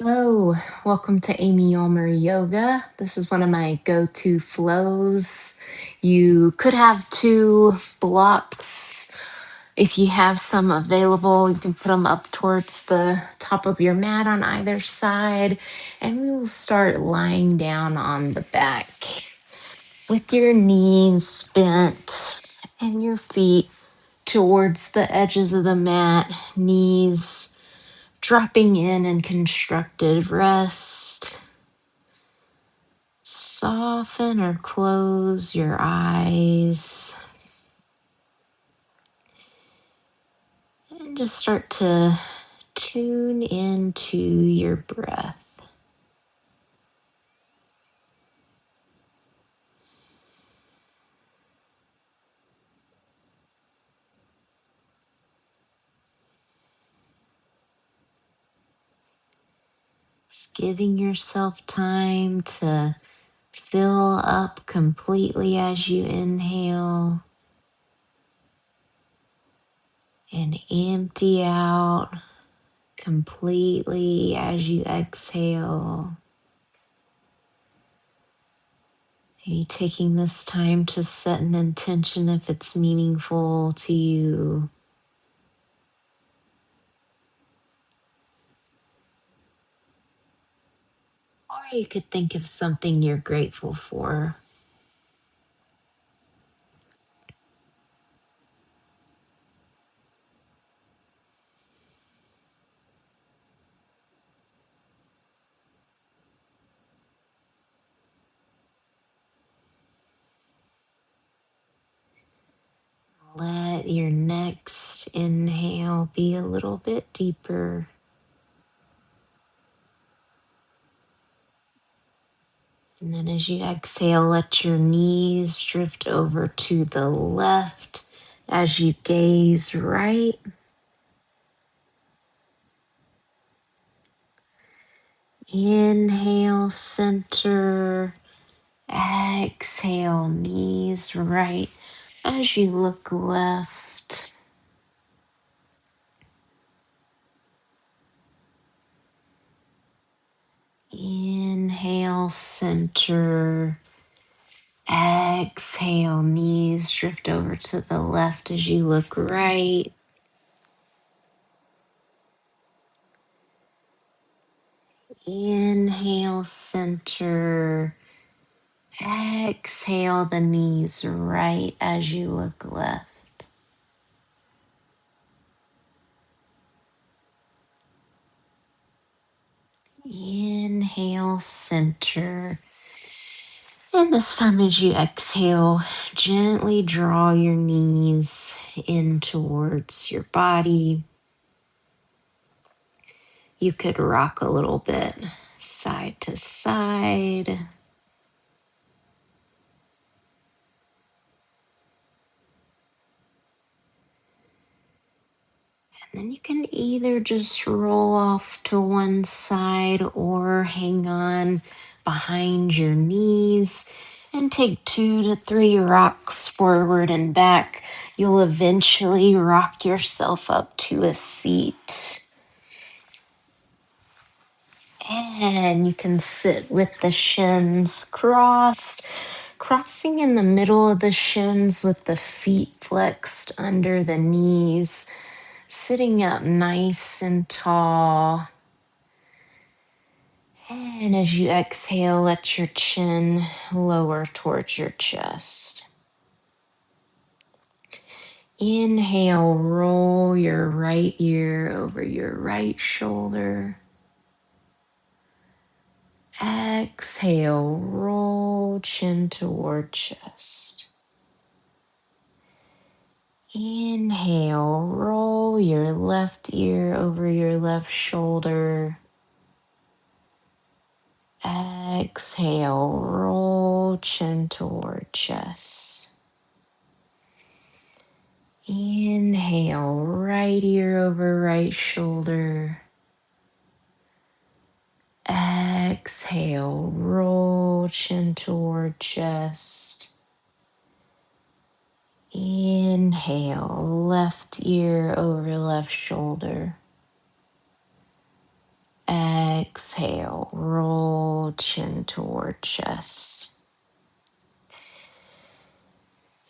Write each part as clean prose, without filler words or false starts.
Hello, welcome to Amy Ulmer Yoga. This is one of my go-to flows. You could have two blocks. If you have some available, you can put them up towards the top of your mat on either side, and we will start lying down on the back with your knees bent and your feet towards the edges of the mat, knees dropping in constructed rest. Soften or close your eyes and just start to tune into your breath. Just giving yourself time to fill up completely as you inhale and empty out completely as you exhale. Maybe taking this time to set an intention if it's meaningful to you. Or you could think of something you're grateful for. Let your next inhale be a little bit deeper. And then as you exhale, let your knees drift over to the left as you gaze right. Inhale, center. Exhale, knees right as you look left. Inhale, center. Exhale, knees drift over to the left as you look right. Inhale, center. Exhale, the knees right as you look left. Inhale, center. And this time, as you exhale, gently draw your knees in towards your body. You could rock a little bit side to side. And then you can either just roll off to one side or hang on behind your knees and take 2 to 3 rocks forward and back. You'll eventually rock yourself up to a seat. And you can sit with the shins crossed, crossing in the middle of the shins with the feet flexed under the knees, sitting up nice and tall. And as you exhale, let your chin lower towards your chest. Inhale, roll your right ear over your right shoulder. Exhale, roll chin toward chest. Inhale, roll your left ear over your left shoulder. Exhale, roll chin toward chest. Inhale, right ear over right shoulder. Exhale, roll chin toward chest. Inhale, left ear over left shoulder. Exhale, Exhale, roll chin toward chest.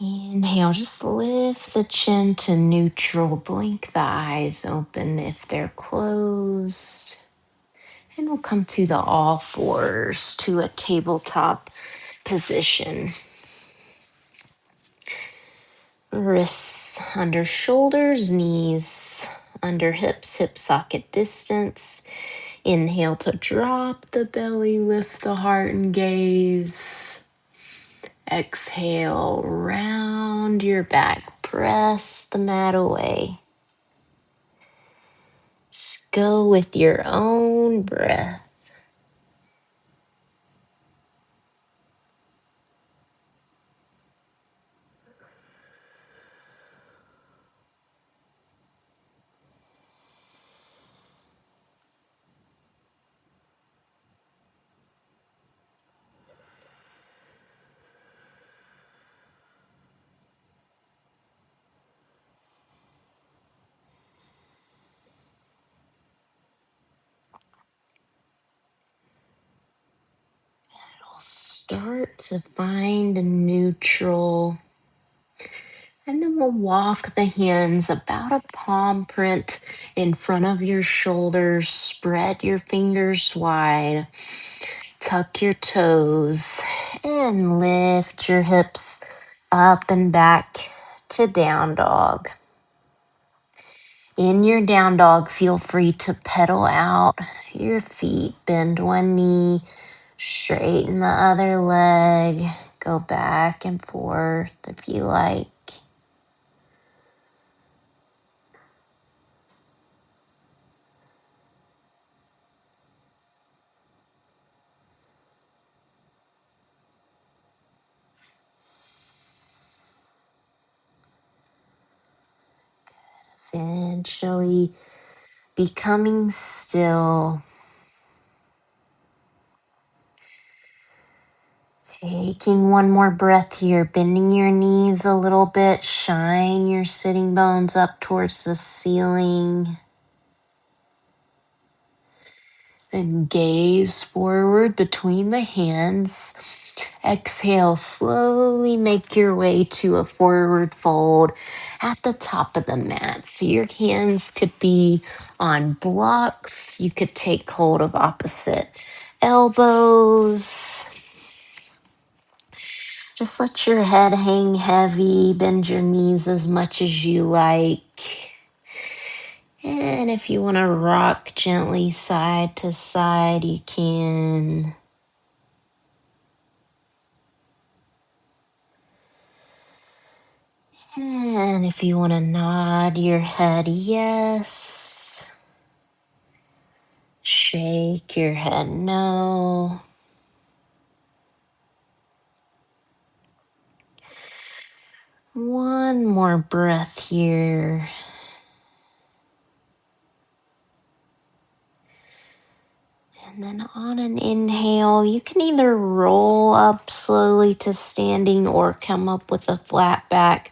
Inhale, just lift the chin to neutral. Blink the eyes open if they're closed. And we'll come to the all fours to a tabletop position. Wrists under shoulders, knees under hips, hip socket distance. Inhale to drop the belly, lift the heart and gaze. Exhale, round your back, press the mat away. Just go with your own breath. Start to find a neutral. And then we'll walk the hands about a palm print in front of your shoulders. Spread your fingers wide. Tuck your toes and lift your hips up and back to down dog. In your down dog, feel free to pedal out your feet. Bend one knee, straighten the other leg. Go back and forth if you like. Eventually becoming still. Taking one more breath here, bending your knees a little bit, shine your sitting bones up towards the ceiling. Then gaze forward between the hands. Exhale, slowly make your way to a forward fold at the top of the mat. So your hands could be on blocks. You could take hold of opposite elbows. Just let your head hang heavy, bend your knees as much as you like. And if you want to rock gently side to side, you can. And if you want to nod your head yes, shake your head no. One more breath here. And then on an inhale, you can either roll up slowly to standing or come up with a flat back,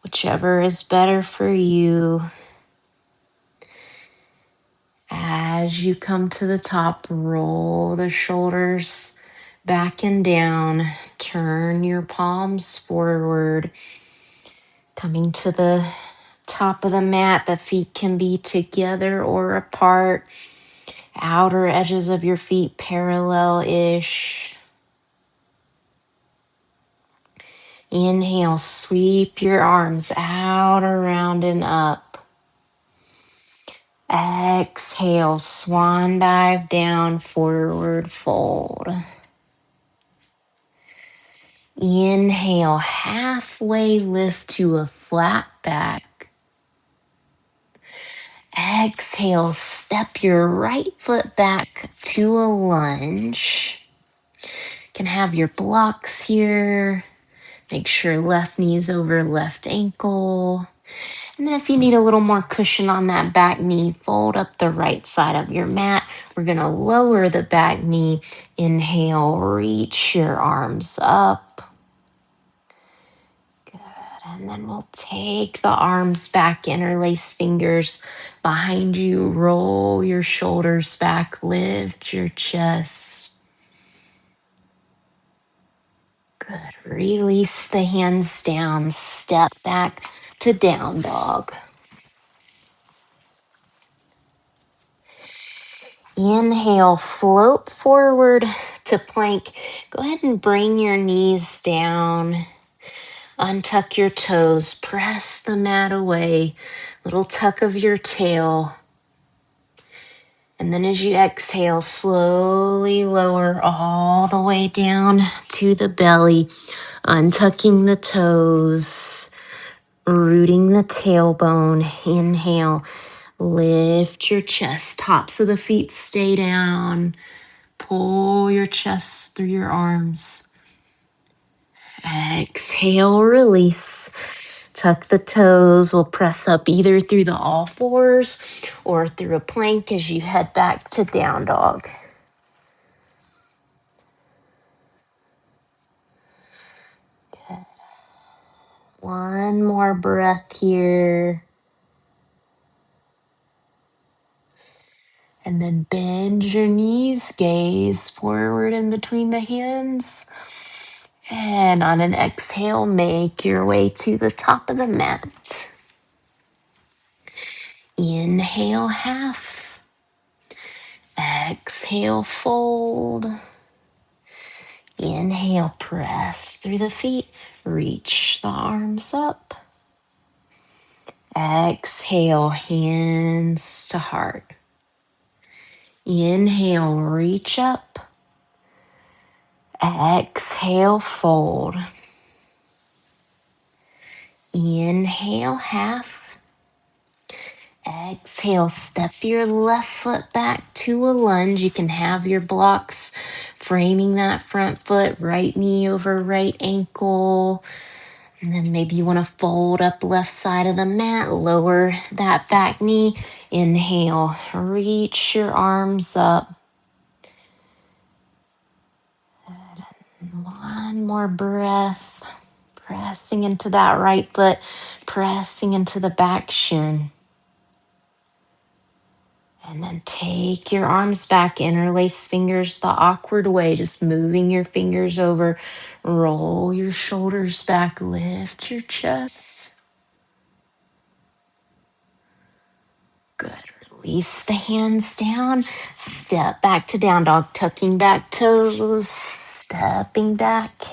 whichever is better for you. As you come to the top, roll the shoulders back and down. Turn your palms forward. Coming to the top of the mat, the feet can be together or apart. Outer edges of your feet parallel-ish. Inhale, sweep your arms out, around, and up. Exhale, swan dive down, forward fold. Inhale, halfway lift to a flat back. Exhale, step your right foot back to a lunge. You can have your blocks here. Make sure left knee's over left ankle. And then if you need a little more cushion on that back knee, fold up the right side of your mat. We're going to lower the back knee. Inhale, reach your arms up. Good. And then we'll take the arms back, interlace fingers behind you, roll your shoulders back, lift your chest. Good. Release the hands down, step back to down dog. Inhale, float forward to plank. Go ahead and bring your knees down. Untuck your toes, press the mat away. Little tuck of your tail. And then as you exhale, slowly lower all the way down to the belly, untucking the toes, rooting the tailbone. Inhale, lift your chest, tops of the feet stay down. Pull your chest through your arms. Exhale, release. Tuck the toes. We'll press up either through the all fours or through a plank as you head back to down dog. Good. One more breath here. And then bend your knees, gaze forward in between the hands. And on an exhale, make your way to the top of the mat. Inhale, half. Exhale, fold. Inhale, press through the feet. Reach the arms up. Exhale, hands to heart. Inhale, reach up. Exhale, fold. Inhale, half. Exhale, step your left foot back to a lunge. You can have your blocks framing that front foot, right knee over right ankle. And then maybe you want to fold up left side of the mat, lower that back knee. Inhale, reach your arms up. One more breath, pressing into that right foot, pressing into the back shin. And then take your arms back, interlace fingers the awkward way, just moving your fingers over. Roll your shoulders back, lift your chest. Good. Release the hands down. Step back to down dog, tucking back toes, stepping back.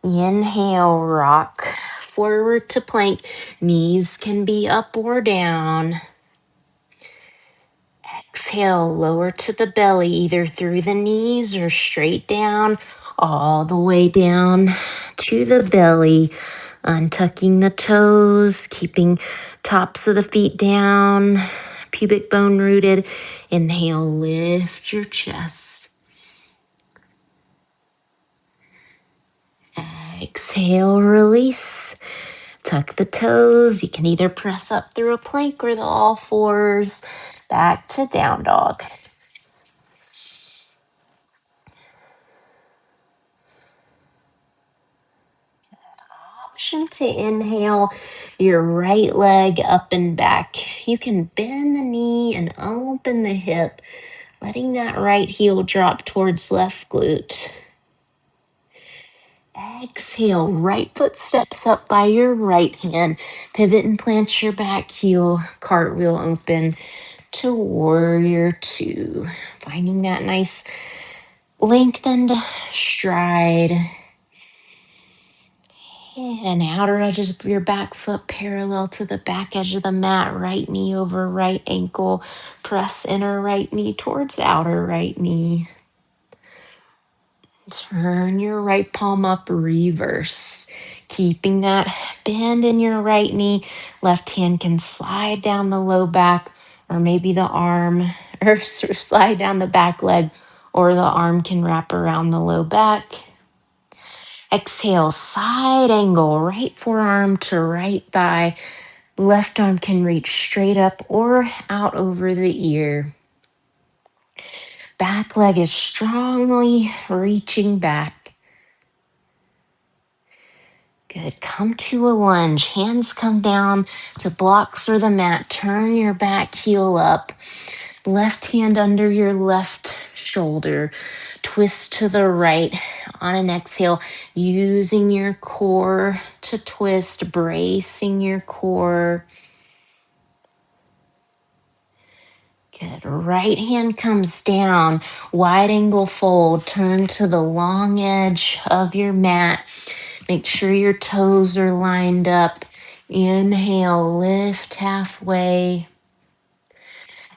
Inhale, rock forward to plank. Knees can be up or down. Exhale, lower to the belly, either through the knees or straight down, all the way down to the belly. Untucking the toes, keeping tops of the feet down, pubic bone rooted. Inhale, lift your chest. Exhale, release. Tuck the toes. You can either press up through a plank or the all fours. Back to down dog. Option to inhale your right leg up and back. You can bend the knee and open the hip, letting that right heel drop towards left glute. Exhale, right foot steps up by your right hand. Pivot and plant your back heel, cartwheel open to warrior two. Finding that nice lengthened stride. And outer edges of your back foot parallel to the back edge of the mat. Right knee over right ankle. Press inner right knee towards outer right knee. Turn your right palm up, reverse. Keeping that bend in your right knee. Left hand can slide down the low back, or maybe the arm, or slide down the back leg, or the arm can wrap around the low back. Exhale, side angle, right forearm to right thigh. Left arm can reach straight up or out over the ear. Back leg is strongly reaching back. Good. Come to a lunge. Hands come down to blocks or the mat. Turn your back heel up. Left hand under your left shoulder. Twist to the right on an exhale, using your core to twist, bracing your core. Good. Right hand comes down, wide angle fold. Turn to the long edge of your mat. Make sure your toes are lined up. Inhale, lift halfway.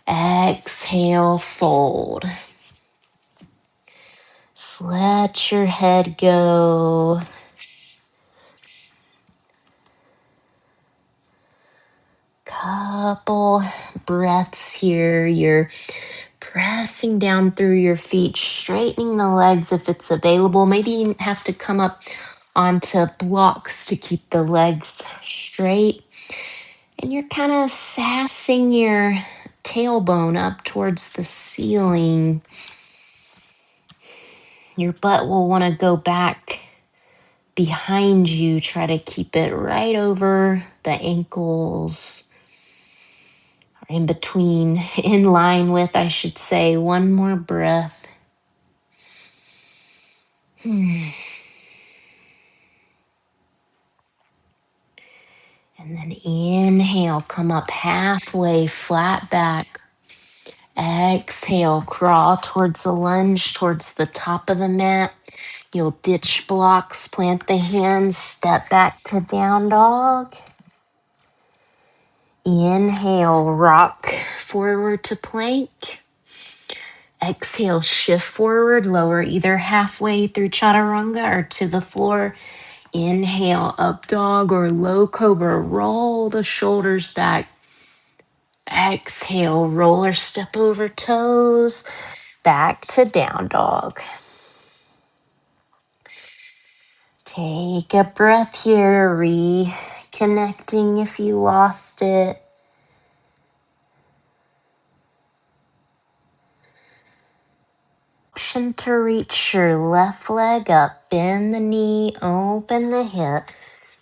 Exhale, fold. Just let your head go. Couple breaths here. You're pressing down through your feet, straightening the legs if it's available. Maybe you have to come up onto blocks to keep the legs straight. And you're kind of sassing your tailbone up towards the ceiling. Your butt will want to go back behind you. Try to keep it right over the ankles. In between, in line with, I should say. One more breath. And then inhale, come up halfway, flat back. Exhale, crawl towards the lunge, towards the top of the mat. You'll ditch blocks, plant the hands, step back to down dog. Inhale, rock forward to plank. Exhale, shift forward, lower either halfway through chaturanga or to the floor. Inhale, up dog or low cobra. Roll the shoulders back. Exhale, roll or step over toes. Back to down dog. Take a breath here, reconnecting if you lost it. Option to reach your left leg up, bend the knee, open the hip.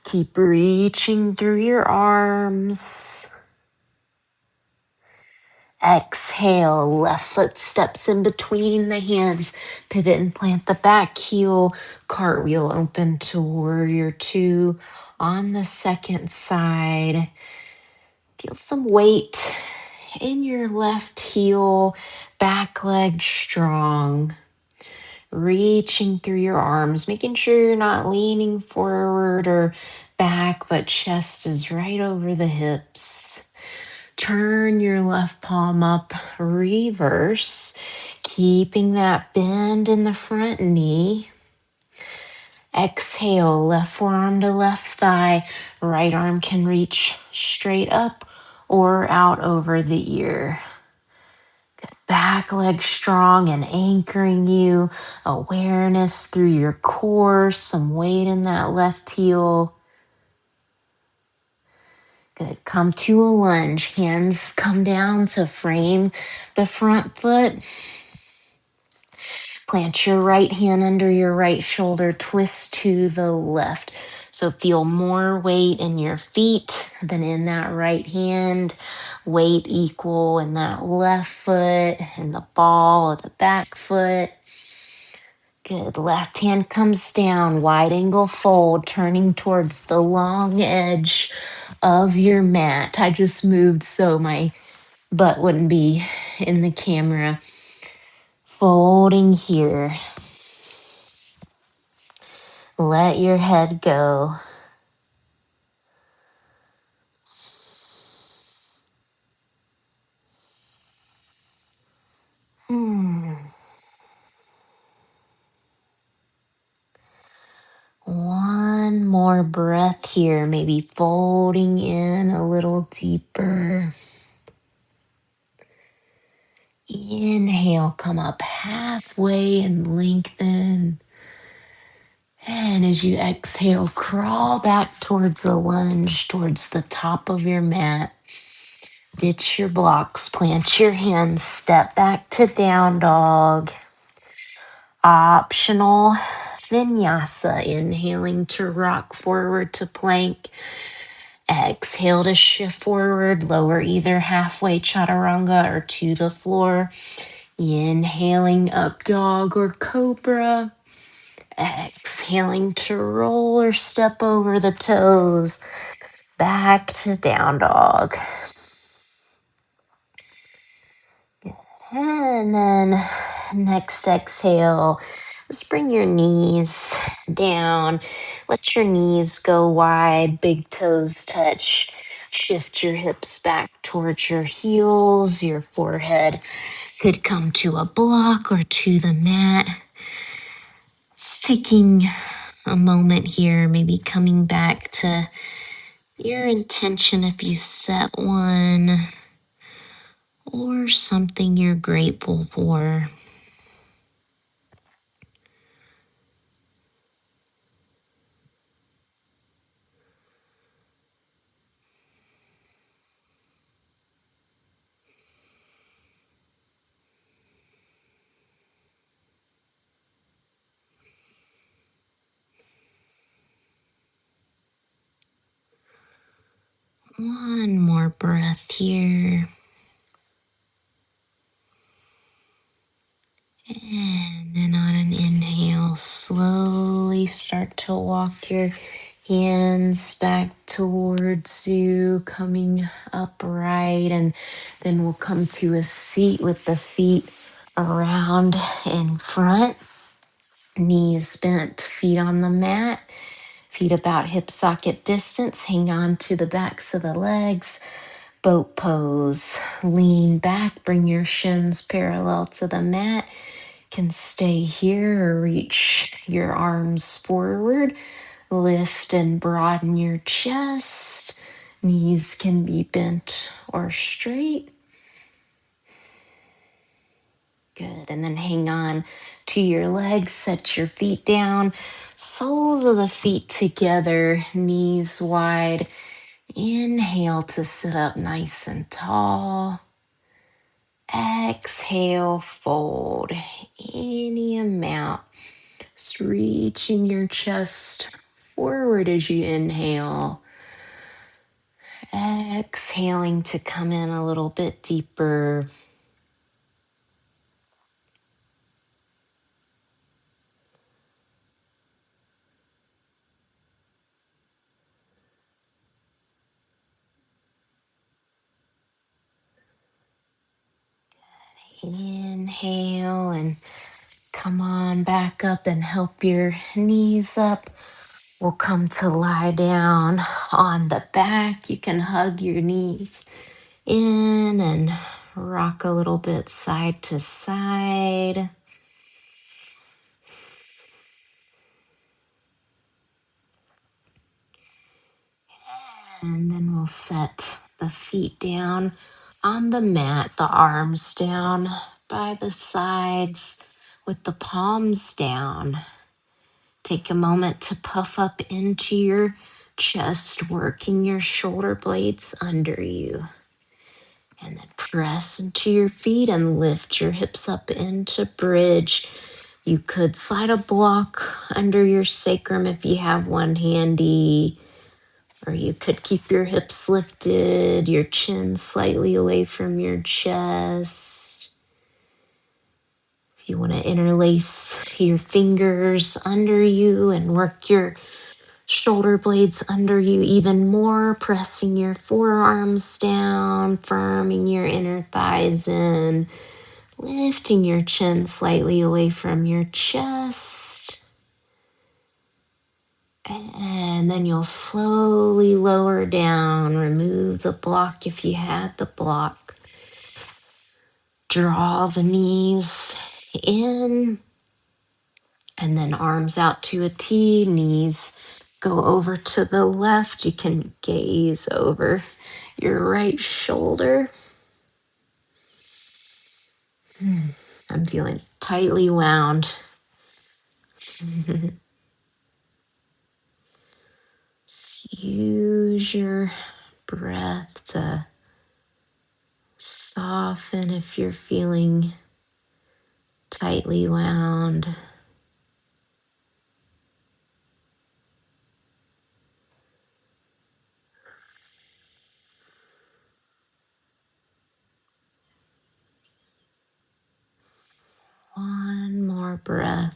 Keep reaching through your arms. Exhale, left foot steps in between the hands. Pivot and plant the back heel. Cartwheel open to warrior two. On the second side, feel some weight in your left heel. Back leg strong. Reaching through your arms, making sure you're not leaning forward or back, but chest is right over the hips. Turn your left palm up, reverse, keeping that bend in the front knee. Exhale, left forearm to left thigh. Right arm can reach straight up or out over the ear. Back leg strong and anchoring you. Awareness through your core. Some weight in that left heel. Good. Come to a lunge. Hands come down to frame the front foot. Plant your right hand under your right shoulder. Twist to the left. So feel more weight in your feet than in that right hand. Weight equal in that left foot and the ball of the back foot. Good. Left hand comes down, wide angle fold, turning towards the long edge of your mat. I just moved so my butt wouldn't be in the camera. Folding here. Let your head go. One more breath here, maybe folding in a little deeper. Inhale, come up halfway and lengthen. And as you exhale, crawl back towards the lunge, towards the top of your mat. Ditch your blocks, plant your hands, step back to down dog. Optional, Vinyasa, inhaling to rock forward to plank. Exhale to shift forward, lower either halfway chaturanga or to the floor. Inhaling up dog or cobra. Exhaling to roll or step over the toes. Back to down dog. And then next exhale, just bring your knees down. Let your knees go wide, big toes touch. Shift your hips back towards your heels. Your forehead could come to a block or to the mat. It's taking a moment here, maybe coming back to your intention if you set one, or something you're grateful for. One more breath here. And then on an inhale, slowly start to walk your hands back towards you, coming upright. And then we'll come to a seat with the feet around in front, knees bent, feet on the mat, feet about hip socket distance. Hang on to the backs of the legs. Boat pose. Lean back, bring your shins parallel to the mat. Can stay here or reach your arms forward. Lift and broaden your chest. Knees can be bent or straight. Good. And then hang on to your legs. Set your feet down. Soles of the feet together. Knees wide. Inhale to sit up nice and tall. Exhale, fold any amount. Just reaching your chest forward as you inhale. Exhaling to come in a little bit deeper. Inhale and come on back up and help your knees up. We'll come to lie down on the back. You can hug your knees in and rock a little bit side to side. And then we'll set the feet down on the mat, the arms down by the sides with the palms down. Take a moment to puff up into your chest, working your shoulder blades under you. And then press into your feet and lift your hips up into bridge. You could slide a block under your sacrum if you have one handy. Or you could keep your hips lifted, your chin slightly away from your chest. If you want to interlace your fingers under you and work your shoulder blades under you even more, pressing your forearms down, firming your inner thighs in, lifting your chin slightly away from your chest. And then you'll slowly lower down, remove the block if you had the block. Draw the knees in, and then arms out to a T, knees go over to the left. You can gaze over your right shoulder. I'm feeling tightly wound. Just use your breath to soften if you're feeling tightly wound. breath.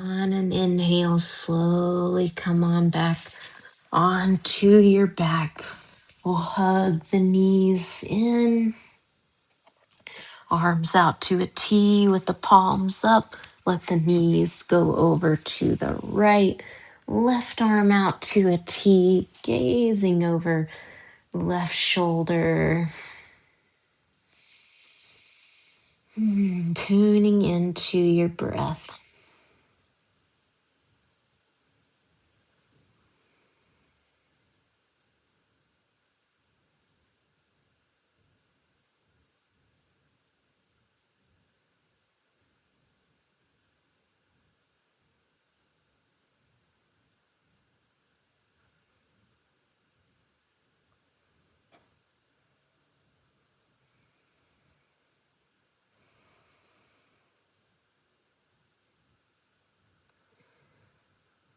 On an inhale, slowly come on back onto your back. We'll hug the knees in, arms out to a T with the palms up. Let the knees go over to the right. Left arm out to a T, gazing over left shoulder. Tuning into your breath.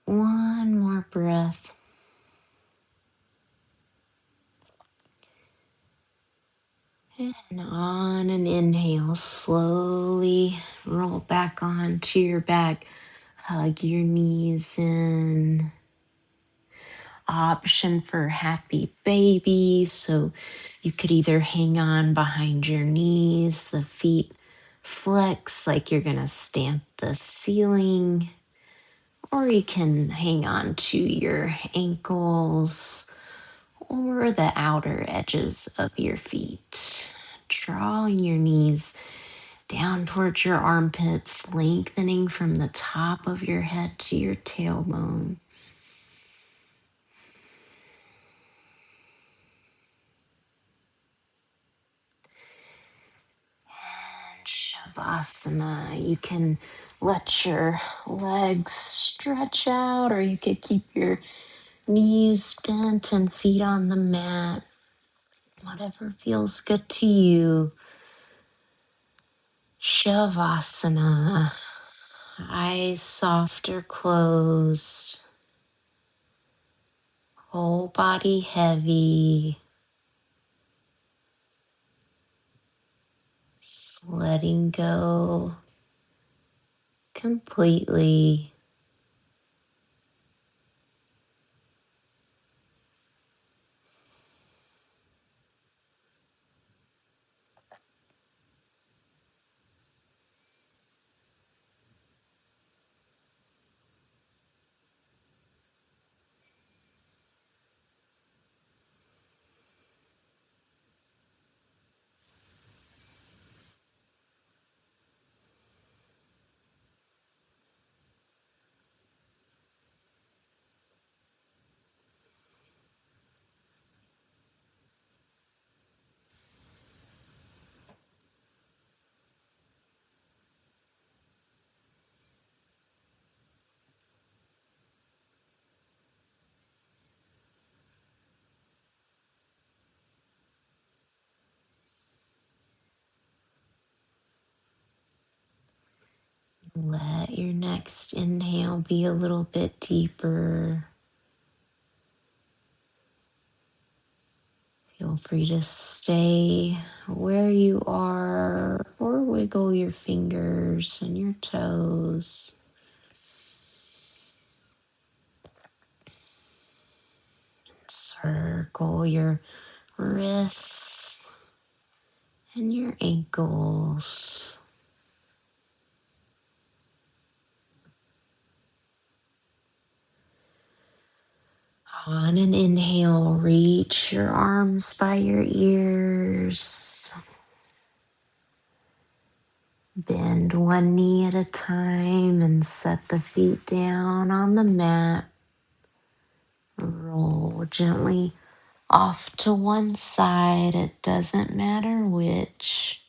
One more breath. And on an inhale, slowly roll back onto your back. Hug your knees in. Option for happy baby. So you could either hang on behind your knees, the feet flex like you're going to stamp the ceiling, or you can hang on to your ankles or the outer edges of your feet. Drawing your knees down towards your armpits, lengthening from the top of your head to your tailbone. And Shavasana, you can let your legs stretch out, or you could keep your knees bent and feet on the mat. Whatever feels good to you. Shavasana. Eyes soft or closed. Whole body heavy. Just letting go completely. Let your next inhale be a little bit deeper. Feel free to stay where you are or wiggle your fingers and your toes. Circle your wrists and your ankles. On an inhale, reach your arms by your ears. Bend one knee at a time and set the feet down on the mat. Roll gently off to one side. It doesn't matter which.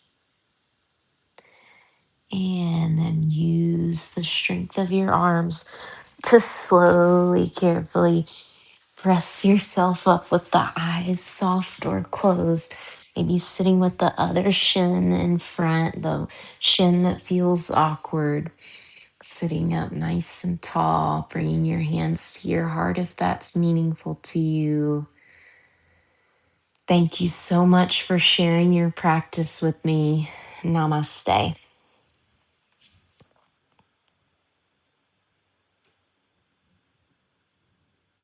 And then use the strength of your arms to slowly, carefully press yourself up with the eyes soft or closed. Maybe sitting with the other shin in front, the shin that feels awkward. sitting up nice and tall, bringing your hands to your heart if that's meaningful to you. Thank you so much for sharing your practice with me. Namaste.